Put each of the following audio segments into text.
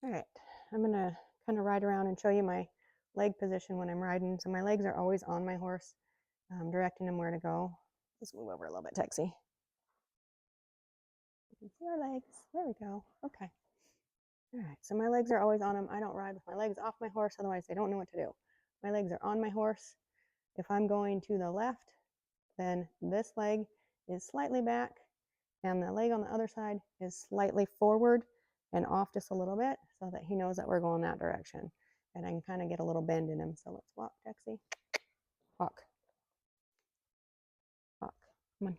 All right, I'm gonna kind of ride around and show you my leg position when I'm riding. So my legs are always on my horse, directing him where to go. Let's move over a little bit, Texie. You can see our legs. There we go. Okay. All right, so my legs are always on him. I don't ride with my legs off my horse, otherwise they don't know what to do. My legs are on my horse. If I'm going to the left, then this leg is slightly back, and the leg on the other side is slightly forward and off just a little bit so that he knows that we're going that direction. And I can kind of get a little bend in him. So let's walk, Texie. Walk. Walk. Come on.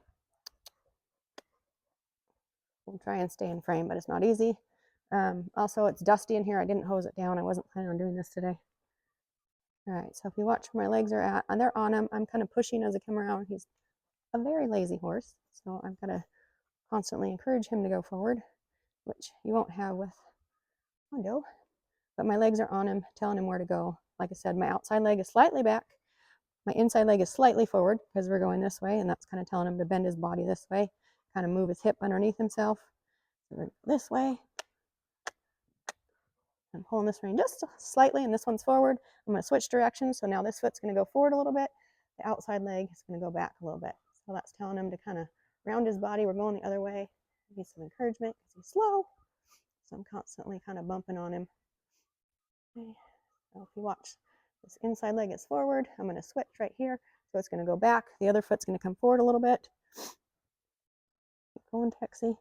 We'll try and stay in frame, but it's not easy. Also, it's dusty in here. I didn't hose it down. I wasn't planning on doing this today. All right, so if you watch where my legs are at, and they're on him, I'm kind of pushing as I come around. He's a very lazy horse, so I've got to constantly encourage him to go forward, which you won't have with Hondo. But my legs are on him, telling him where to go. Like I said, my outside leg is slightly back. My inside leg is slightly forward because we're going this way, and that's kind of telling him to bend his body this way, kind of move his hip underneath himself. So we're going to go this way. I'm pulling this rein just slightly, and this one's forward. I'm going to switch directions, so now this foot's going to go forward a little bit. The outside leg is going to go back a little bit. So that's telling him to kind of round his body. We're going the other way. I need some encouragement because he's slow. So I'm constantly kind of bumping on him. Okay. So if you watch, this inside leg is forward. I'm going to switch right here. So it's going to go back. The other foot's going to come forward a little bit. Keep going, Texie.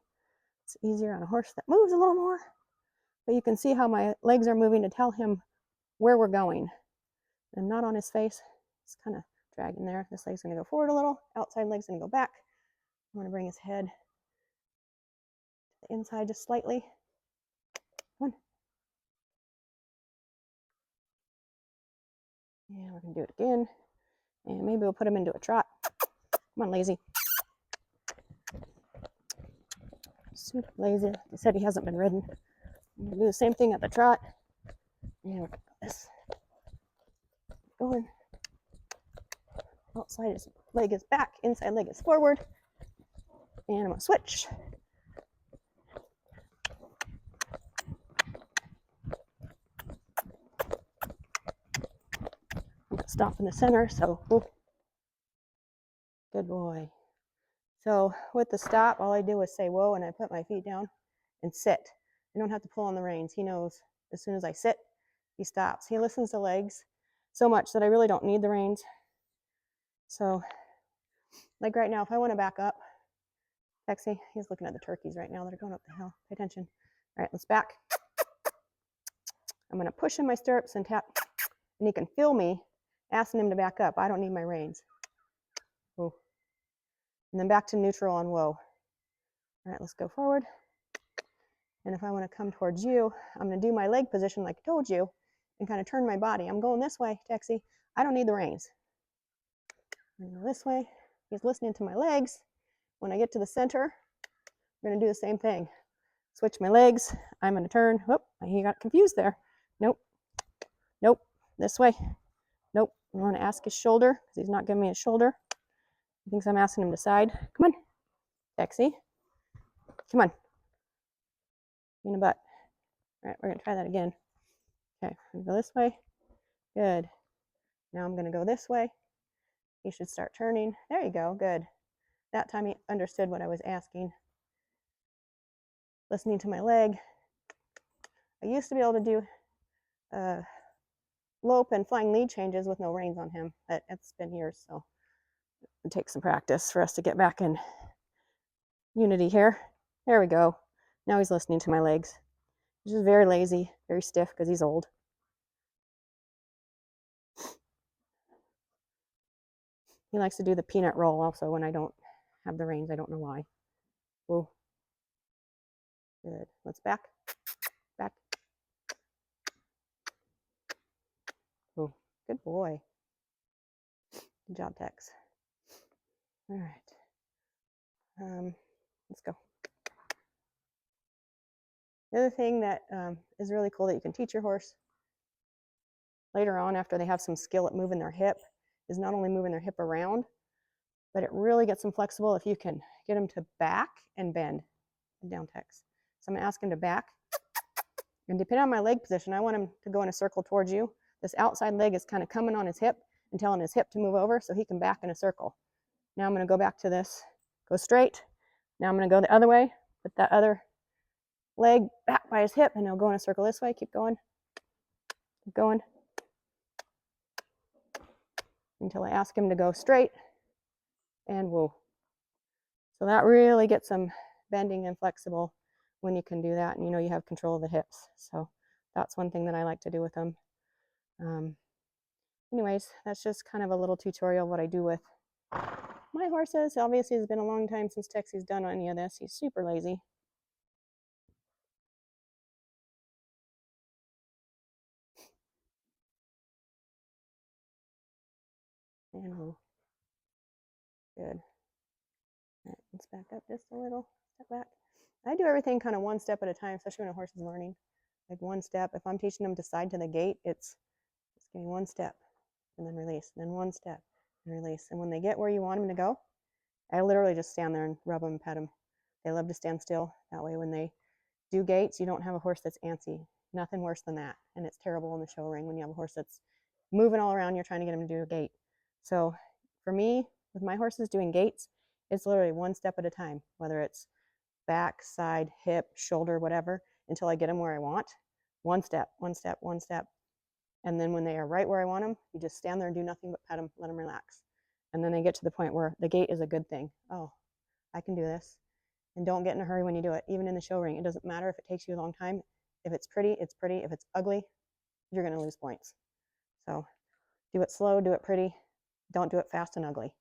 It's easier on a horse that moves a little more. But you can see how my legs are moving to tell him where we're going. I'm not on his face. It's kind of dragging there. This leg's going to go forward a little. Outside leg's going to go back. I'm going to bring his head to the inside just slightly. Come on. And we're going to do it again. And maybe we'll put him into a trot. Come on, lazy. Super lazy. He said he hasn't been ridden. I'm going to do the same thing at the trot. And we're going to go this. Going. Outside leg is back. Inside leg is forward. And I'm going to switch. I'm going to stop in the center. So, good boy. So with the stop, all I do is say whoa, and I put my feet down and sit. I don't have to pull on the reins. He knows as soon as I sit, he stops. He listens to legs so much that I really don't need the reins. So like right now, if I want to back up, Texie, he's looking at the turkeys right now that are going up the hill. Pay attention. All right, let's back. I'm going to push in my stirrups and tap, and he can feel me asking him to back up. I don't need my reins. Ooh. And then back to neutral on whoa. All right, let's go forward. And if I want to come towards you, I'm going to do my leg position like I told you and kind of turn my body. I'm going this way, Texie. I don't need the reins. I'm going to go this way. He's listening to my legs. When I get to the center, I'm going to do the same thing. Switch my legs. I'm going to turn. Whoop, he got confused there. Nope. Nope. This way. Nope. I want to ask his shoulder because he's not giving me his shoulder. He thinks I'm asking him to side. Come on, Texie. Come on. In the butt. All right, we're going to try that again. Okay, I'm going to go this way. Good. Now I'm going to go this way. He should start turning. There you go. Good. That time he understood what I was asking. Listening to my leg. I used to be able to do lope and flying lead changes with no reins on him, but it's been years, so it takes some practice for us to get back in unity here. There we go. Now he's listening to my legs. He's just very lazy, very stiff because he's old. He likes to do the peanut roll also when I don't have the reins. I don't know why. Whoa. Good. Let's back. Back. Oh, good boy. Good job, Tex. All right. Let's go. The other thing that is really cool that you can teach your horse later on after they have some skill at moving their hip is not only moving their hip around, but it really gets them flexible if you can get them to back and bend. Down, Tex. So I'm going to ask him to back And depending on my leg position, I want him to go in a circle towards you. This outside leg is kind of coming on his hip and telling his hip to move over so he can back in a circle. Now I'm going to go back to this, go straight. Now I'm going to go the other way, put that other leg back by his hip, and he'll go in a circle this way. Keep going, until I ask him to go straight, and whoa. So that really gets him bending and flexible when you can do that, and you know you have control of the hips. So that's one thing that I like to do with them. Anyways, that's just kind of a little tutorial of what I do with my horses. Obviously, it's been a long time since Texie's done any of this. He's super lazy. And we'll, good. All right, let's back up just a little, step back. I do everything kind of one step at a time, especially when a horse is learning. Like one step, if I'm teaching them to side to the gate, it's just give me one step and then release, and then one step and release. And when they get where you want them to go, I literally just stand there and rub them and pet them. They love to stand still. That way when they do gates, you don't have a horse that's antsy. Nothing worse than that. And it's terrible in the show ring when you have a horse that's moving all around, you're trying to get him to do a gate. So for me, with my horses doing gates, it's literally one step at a time, whether it's back, side, hip, shoulder, whatever, until I get them where I want. One step, one step, one step. And then when they are right where I want them, you just stand there and do nothing but pet them, let them relax. And then they get to the point where the gate is a good thing. Oh, I can do this. And don't get in a hurry when you do it, even in the show ring. It doesn't matter if it takes you a long time. If it's pretty, it's pretty. If it's ugly, you're going to lose points. So do it slow, do it pretty. Don't do it fast and ugly.